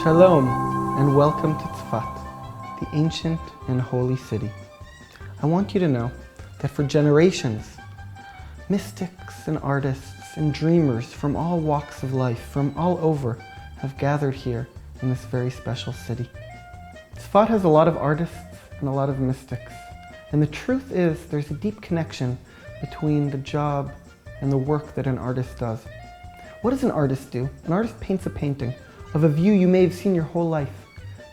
Shalom and welcome to Tzfat, the ancient and holy city. I want you to know that for generations, mystics and artists and dreamers from all walks of life, from all over, have gathered here in this very special city. Tzfat has a lot of artists and a lot of mystics. And the truth is there's a deep connection between the job and the work that an artist does. What does an artist do? An artist paints a painting of a view you may have seen your whole life.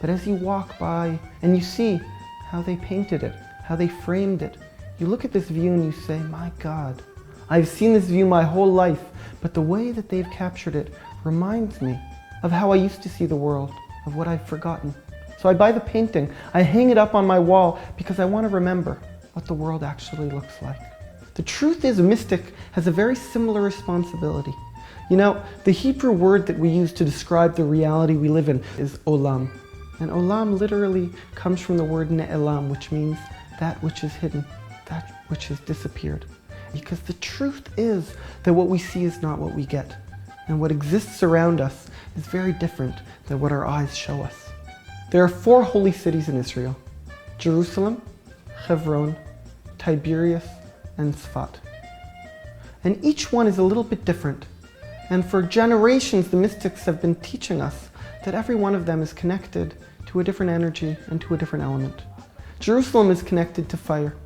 But as you walk by and you see how they painted it, how they framed it, you look at this view and you say, my God, I've seen this view my whole life, but the way that they've captured it reminds me of how I used to see the world, of what I've forgotten. So I buy the painting, I hang it up on my wall because I want to remember what the world actually looks like. The truth is, a mystic has a very similar responsibility. You know, the Hebrew word that we use to describe the reality we live in is olam. And olam literally comes from the word ne'elam, which means that which is hidden, that which has disappeared. Because the truth is that what we see is not what we get. And what exists around us is very different than what our eyes show us. There are 4 holy cities in Israel: Jerusalem, Hebron, Tiberias, and Tzfat. And each one is a little bit different. And for generations, the mystics have been teaching us that every one of them is connected to a different energy and to a different element. Jerusalem is connected to fire.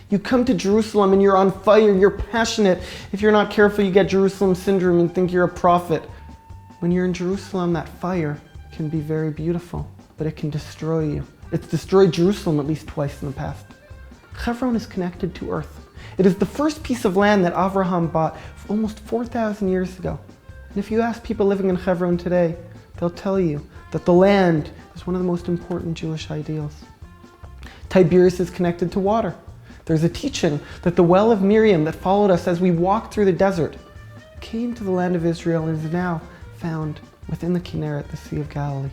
You come to Jerusalem and you're on fire, you're passionate. If you're not careful, you get Jerusalem syndrome and think you're a prophet. When you're in Jerusalem, that fire can be very beautiful, but it can destroy you. It's destroyed Jerusalem at least twice in the past. Hebron is connected to earth. It is the first piece of land that Avraham bought almost 4,000 years ago. And if you ask people living in Hebron today, they'll tell you that the land is one of the most important Jewish ideals. Tiberias is connected to water. There's a teaching that the well of Miriam that followed us as we walked through the desert came to the land of Israel and is now found within the Kinneret, the Sea of Galilee.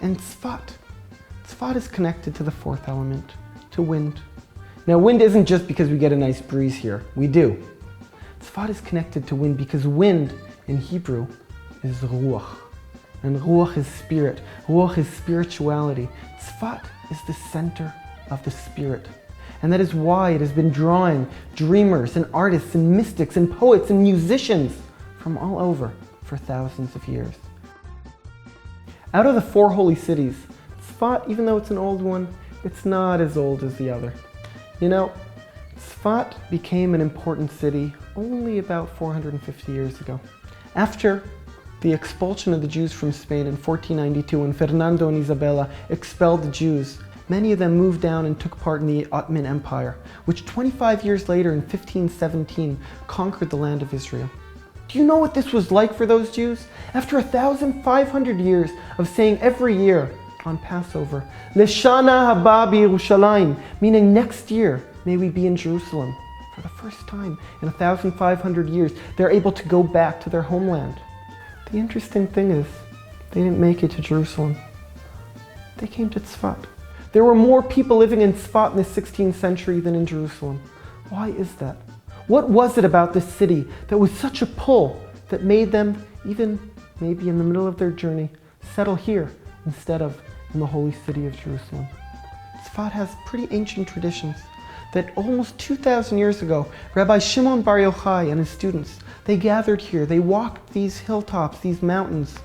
And Tzfat is connected to the 4th element, to wind. Now, wind isn't just because we get a nice breeze here. We do. Tzfat is connected to wind because wind in Hebrew is ruach. And ruach is spirit. Ruach is spirituality. Tzfat is the center of the spirit. And that is why it has been drawing dreamers and artists and mystics and poets and musicians from all over for thousands of years. Out of the 4 holy cities, Tzfat, even though it's an old one, it's not as old as the other. You know, Tzfat became an important city only about 450 years ago. After the expulsion of the Jews from Spain in 1492, when Fernando and Isabella expelled the Jews, many of them moved down and took part in the Ottoman Empire, which 25 years later in 1517 conquered the land of Israel. Do you know what this was like for those Jews? After 1,500 years of saying every year on Passover, Leshana haba b'Yerushalayim, meaning next year may we be in Jerusalem. For the first time in 1,500 years, they're able to go back to their homeland. The interesting thing is, they didn't make it to Jerusalem. They came to Tzfat. There were more people living in Tzfat in the 16th century than in Jerusalem. Why is that? What was it about this city that was such a pull that made them, even maybe in the middle of their journey, settle here instead of in the holy city of Jerusalem? Tzfat has pretty ancient traditions that almost 2,000 years ago, Rabbi Shimon Bar Yochai and his students, they gathered here, they walked these hilltops, these mountains,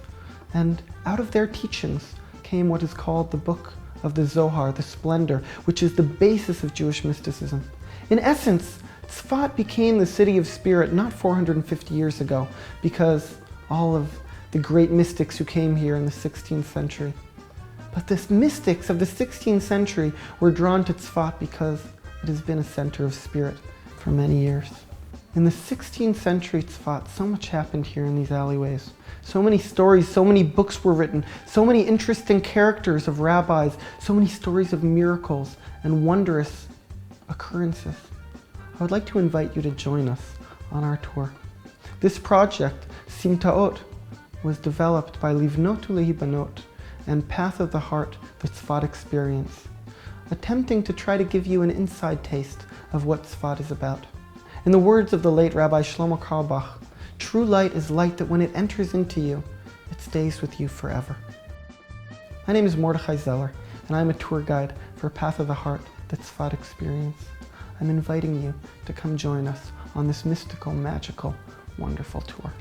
and out of their teachings came what is called the Book of the Zohar, the Splendor, which is the basis of Jewish mysticism. In essence, Tzfat became the city of spirit not 450 years ago because all of the great mystics who came here in the 16th century. But the mystics of the 16th century were drawn to Tzfat because it has been a center of spirit for many years. In the 16th century Tzfat, so much happened here in these alleyways. So many stories, so many books were written, so many interesting characters of rabbis, so many stories of miracles and wondrous occurrences. I would like to invite you to join us on our tour. This project, SIMTAOT, was developed by Livnot Ulehibanot and Path of the Heart, the Tzfat Experience, attempting to try to give you an inside taste of what Tzfat is about. In the words of the late Rabbi Shlomo Carlebach, true light is light that when it enters into you, it stays with you forever. My name is Mordechai Zeller, and I'm a tour guide for Path of the Heart, the Tzfat experience. I'm inviting you to come join us on this mystical, magical, wonderful tour.